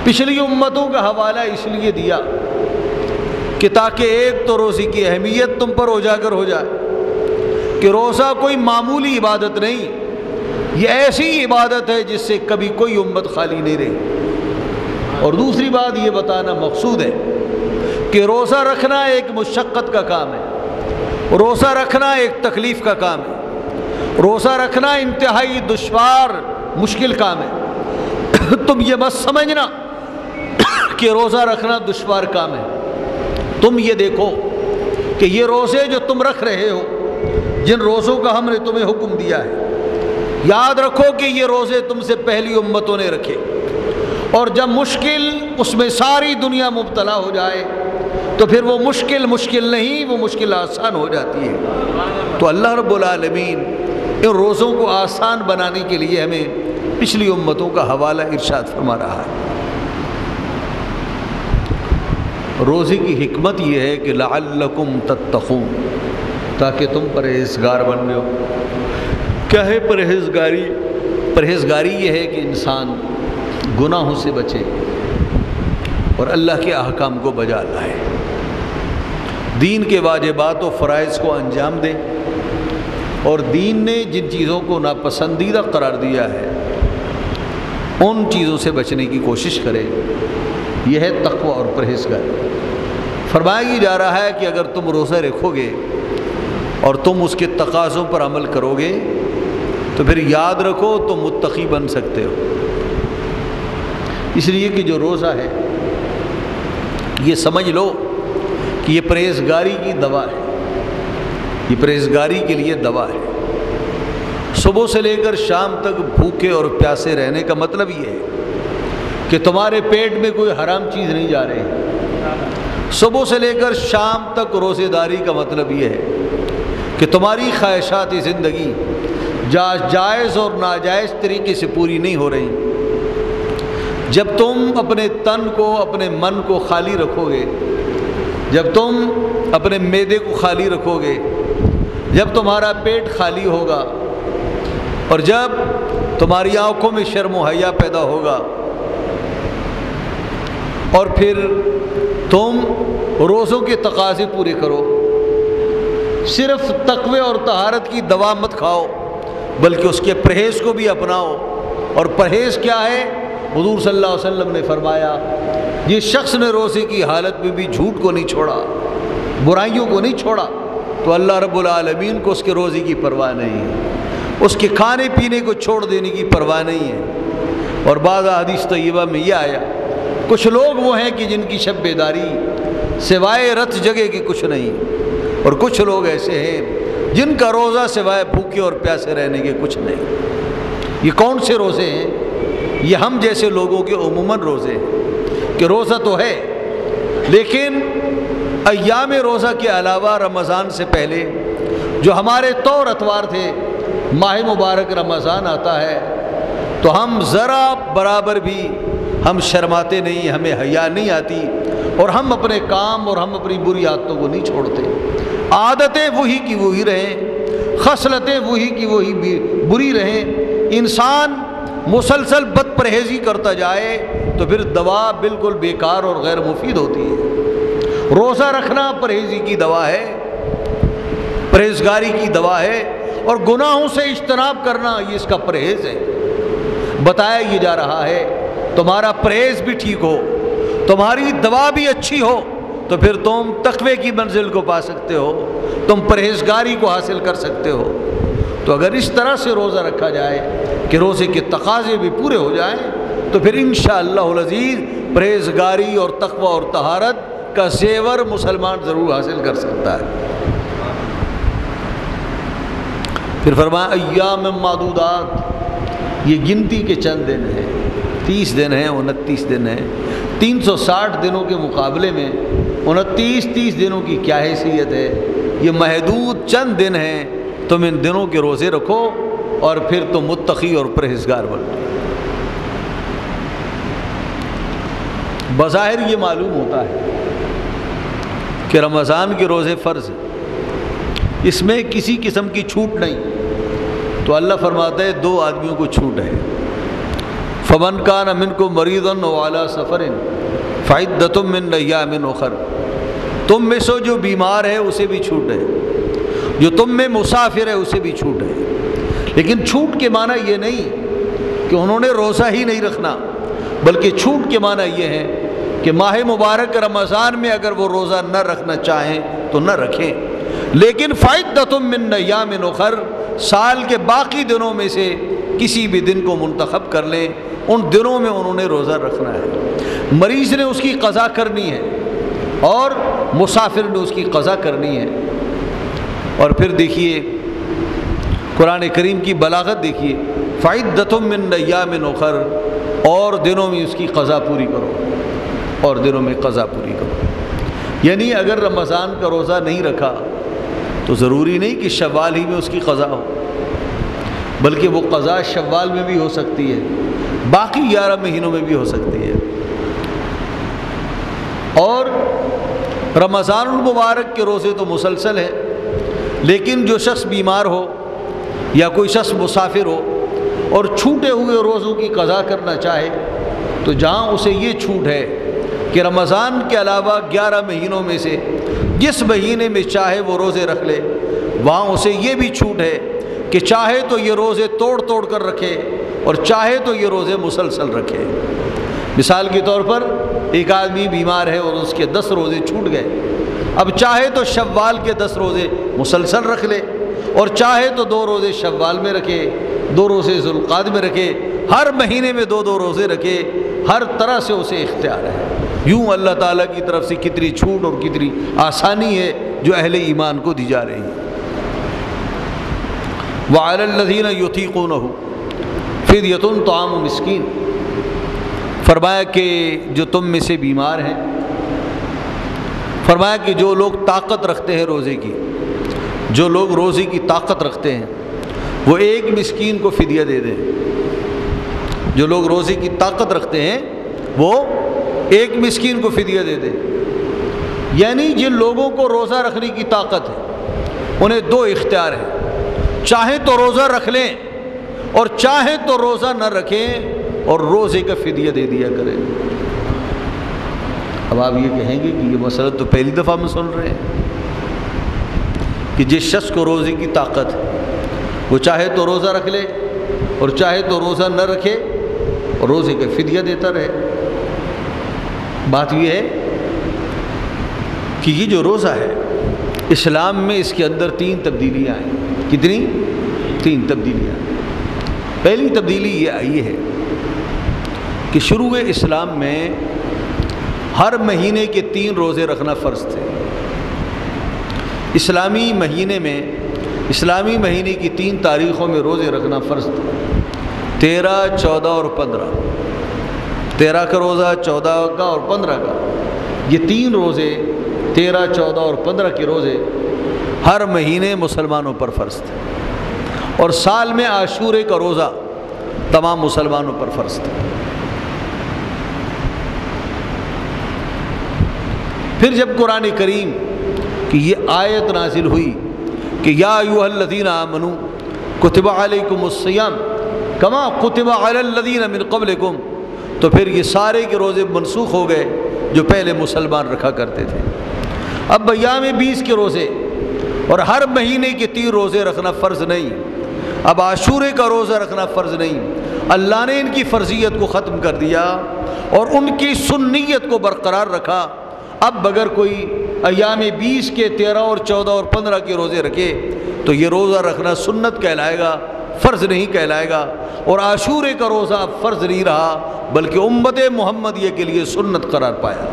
پچھلی امتوں کا حوالہ اس لیے دیا کہ تاکہ ایک تو روزے کی اہمیت تم پر اجاگر ہو جائے کہ روزہ کوئی معمولی عبادت نہیں، یہ ایسی عبادت ہے جس سے کبھی کوئی امت خالی نہیں رہی۔ اور دوسری بات یہ بتانا مقصود ہے کہ روزہ رکھنا ایک مشقت کا کام ہے، روزہ رکھنا ایک تکلیف کا کام ہے، روزہ رکھنا انتہائی دشوار مشکل کام ہے۔ تم یہ مت سمجھنا کہ روزہ رکھنا دشوار کام ہے، تم یہ دیکھو کہ یہ روزے جو تم رکھ رہے ہو، جن روزوں کا ہم نے تمہیں حکم دیا ہے، یاد رکھو کہ یہ روزے تم سے پہلی امتوں نے رکھے، اور جب مشکل اس میں ساری دنیا مبتلا ہو جائے تو پھر وہ مشکل نہیں، وہ مشکل آسان ہو جاتی ہے۔ تو اللہ رب العالمین ان روزوں کو آسان بنانے کے لیے ہمیں پچھلی امتوں کا حوالہ ارشاد فرما رہا ہے۔ روزے کی حکمت یہ ہے کہ لعلکم تتقون، تاکہ تم پرہیزگار بن جاؤ۔ کیا ہے پرہیزگاری؟ پرہیزگاری یہ ہے کہ انسان گناہوں سے بچے اور اللہ کے احکام کو بجا لائے، دین کے واجبات و فرائض کو انجام دے، اور دین نے جن چیزوں کو ناپسندیدہ قرار دیا ہے ان چیزوں سے بچنے کی کوشش کرے۔ یہ ہے تقوی اور پرہیزگاری۔ فرمایا جا رہا ہے کہ اگر تم روزہ رکھو گے اور تم اس کے تقاضوں پر عمل کرو گے تو پھر یاد رکھو تم متقی بن سکتے ہو۔ اس لیے کہ جو روزہ ہے یہ سمجھ لو کہ یہ پرہیزگاری کی دوا ہے، یہ پرہیزگاری کے لیے دوا ہے۔ صبح سے لے کر شام تک بھوکے اور پیاسے رہنے کا مطلب یہ ہے کہ تمہارے پیٹ میں کوئی حرام چیز نہیں جا رہی۔ صبح سے لے کر شام تک روزے داری کا مطلب یہ ہے کہ تمہاری خواہشات زندگی جائز اور ناجائز طریقے سے پوری نہیں ہو رہی۔ جب تم اپنے تن کو، اپنے من کو خالی رکھو گے، جب تم اپنے معدے کو خالی رکھو گے، جب تمہارا پیٹ خالی ہوگا، اور جب تمہاری آنکھوں میں شرم و حیا پیدا ہوگا، اور پھر تم روزوں کے تقاضے پورے کرو، صرف تقوی اور طہارت کی دوا مت کھاؤ بلکہ اس کے پرہیز کو بھی اپناؤ۔ اور پرہیز کیا ہے؟ حضور صلی اللہ علیہ وسلم نے فرمایا جس شخص نے روزے کی حالت میں بھی جھوٹ کو نہیں چھوڑا، برائیوں کو نہیں چھوڑا، تو اللہ رب العالمین کو اس کے روزے کی پرواہ نہیں ہے، اس کے کھانے پینے کو چھوڑ دینے کی پرواہ نہیں ہے۔ اور بعض احادیث طیبہ میں یہ آیا کچھ لوگ وہ ہیں کہ جن کی شب بیداری سوائے رت جگہ کی کچھ نہیں، اور کچھ لوگ ایسے ہیں جن کا روزہ سوائے بھوکے اور پیاسے رہنے کے کچھ نہیں۔ یہ کون سے روزے ہیں؟ یہ ہم جیسے لوگوں کے عموماً روزے ہیں کہ روزہ تو ہے، لیکن ایام روزہ کے علاوہ رمضان سے پہلے جو ہمارے طور اتوار تھے، ماہ مبارک رمضان آتا ہے تو ہم ذرا برابر بھی ہم شرماتے نہیں، ہمیں حیا نہیں آتی، اور ہم اپنے کام اور ہم اپنی بری عادتوں کو نہیں چھوڑتے۔ عادتیں وہی کی وہی رہیں، خصلتیں وہی کی وہی بری رہیں، انسان مسلسل بد پرہیزی کرتا جائے تو پھر دوا بالکل بیکار اور غیر مفید ہوتی ہے۔ روزہ رکھنا پرہیزی کی دوا ہے، پرہیزگاری کی دوا ہے، اور گناہوں سے اجتناب کرنا یہ اس کا پرہیز ہے۔ بتایا یہ جا رہا ہے تمہارا پرہیز بھی ٹھیک ہو، تمہاری دوا بھی اچھی ہو تو پھر تم تقوی کی منزل کو پا سکتے ہو، تم پرہیزگاری کو حاصل کر سکتے ہو۔ تو اگر اس طرح سے روزہ رکھا جائے کہ روزے کے تقاضے بھی پورے ہو جائیں تو پھر انشاءاللہ العزیز پرہیزگاری اور تقوی اور طہارت کا زیور مسلمان ضرور حاصل کر سکتا ہے۔ پھر فرمایا ایام معدودات، یہ گنتی کے چند دن ہیں، 30 دن ہیں، 29 دن ہیں۔ 360 دنوں کے مقابلے میں 29-30 دنوں کی کیا حیثیت ہے؟ یہ محدود چند دن ہیں، تم ان دنوں کے روزے رکھو اور پھر تم متقی اور پرہیزگار بنو۔ بظاہر یہ معلوم ہوتا ہے کہ رمضان کے روزے فرض ہیں، اس میں کسی قسم کی چھوٹ نہیں، تو اللہ فرماتا ہے 2 آدمیوں کو چھوٹ ہے۔ فمن کان منکم مریضا او علی سفر فعدۃ من ایام اخر، تم میں سے جو بیمار ہے اسے بھی چھوٹ ہے، جو تم میں مسافر ہے اسے بھی چھوٹ ہے۔ لیکن چھوٹ کے معنی یہ نہیں کہ انہوں نے روزہ ہی نہیں رکھنا، بلکہ چھوٹ کے معنی یہ ہے کہ ماہ مبارک رمضان میں اگر وہ روزہ نہ رکھنا چاہیں تو نہ رکھیں، لیکن فعدۃ من ایام اخر، سال کے باقی دنوں میں سے کسی بھی دن کو منتخب کر لیں، ان دنوں میں انہوں نے روزہ رکھنا ہے۔ مریض نے اس کی قضا کرنی ہے اور مسافر نے اس کی قضا کرنی ہے۔ اور پھر دیکھیے قرآن کریم کی بلاغت دیکھیے، فعدۃ من ایام اخر، اور دنوں میں اس کی قضا پوری کرو، اور دنوں میں قضا پوری کرو۔ یعنی اگر رمضان کا روزہ نہیں رکھا تو ضروری نہیں کہ شوال ہی میں اس کی قضا ہو، بلکہ وہ قضا شوال میں بھی ہو سکتی ہے، باقی 11 مہینوں میں بھی ہو سکتی ہے۔ اور رمضان المبارک کے روزے تو مسلسل ہیں، لیکن جو شخص بیمار ہو یا کوئی شخص مسافر ہو اور چھوٹے ہوئے روزوں کی قضا کرنا چاہے تو جہاں اسے یہ چھوٹ ہے کہ رمضان کے علاوہ 11 مہینوں میں سے جس مہینے میں چاہے وہ روزے رکھ لے، وہاں اسے یہ بھی چھوٹ ہے کہ چاہے تو یہ روزے توڑ توڑ کر رکھے اور چاہے تو یہ روزے مسلسل رکھے۔ مثال کے طور پر ایک آدمی بیمار ہے اور اس کے 10 روزے چھوٹ گئے، اب چاہے تو شوال کے 10 روزے مسلسل رکھ لے، اور چاہے تو 2 روزے شوال میں رکھے، 2 روزے ذوالقعدہ میں رکھے، ہر مہینے میں 2 روزے رکھے، ہر طرح سے اسے اختیار ہے۔ یوں اللہ تعالیٰ کی طرف سے کتنی چھوٹ اور کتنی آسانی ہے جو اہل ایمان کو دی جا رہی ہے۔ وَعَلَى الَّذِينَ يُطِيقُونَهُ فِدْيَةٌ طَعَامُ مِسْكِينٍ، فرمایا کہ جو تم میں سے بیمار ہیں، فرمایا کہ جو لوگ طاقت رکھتے ہیں روزے کی، جو لوگ روزے کی طاقت رکھتے ہیں وہ ایک مسکین کو فدیہ دے دیں۔ جو لوگ روزے کی طاقت رکھتے ہیں وہ ایک مسکین کو فدیہ دے دیں۔ یعنی جن لوگوں کو روزہ رکھنے کی طاقت ہے انہیں 2 اختیار ہیں، چاہیں تو روزہ رکھ لیں اور چاہیں تو روزہ نہ رکھیں اور روزے کا فدیہ دے دیا کریں۔ اب آپ یہ کہیں گے کہ یہ مسئلہ تو پہلی دفعہ میں سن رہے ہیں کہ جس شخص کو روزے کی طاقت ہے وہ چاہے تو روزہ رکھ لے اور چاہے تو روزہ نہ رکھے اور روزے کا فدیہ دیتا رہے۔ بات یہ ہے کہ یہ جو روزہ ہے اسلام میں اس کے اندر 3 تبدیلیاں ہیں۔ کتنی؟ 3 تبدیلیاں۔ پہلی تبدیلی یہ آئی ہے کہ شروع اسلام میں ہر مہینے کے 3 روزے رکھنا فرض تھے۔ اسلامی مہینے کی 3 تاریخوں میں روزے رکھنا فرض تھا، 13، 14 اور 15۔ 13 کا روزہ، 14 کا اور 15 کا، یہ 3 روزے 13، 14 اور 15 کے روزے ہر مہینے مسلمانوں پر فرض تھے، اور سال میں عاشورے کا روزہ تمام مسلمانوں پر فرض تھا۔ پھر جب قرآن کریم کی یہ آیت نازل ہوئی کہ یا ایھا الذین آمنوا کتب علیکم الصیام کما کتب علی الذین من قبلکم، تو پھر یہ سارے کے روزے منسوخ ہو گئے جو پہلے مسلمان رکھا کرتے تھے۔ اب ایام 20 کے روزے اور ہر مہینے کے 3 روزے رکھنا فرض نہیں، اب عاشورے کا روزہ رکھنا فرض نہیں، اللہ نے ان کی فرضیت کو ختم کر دیا اور ان کی سنیت کو برقرار رکھا۔ اب اگر کوئی ایام 20 کے 13 اور 14 اور 15 کے روزے رکھے تو یہ روزہ رکھنا سنت کہلائے گا، فرض نہیں کہلائے گا، اور عاشورے کا روزہ اب فرض نہیں رہا بلکہ امت محمدیہ کے لیے سنت قرار پایا۔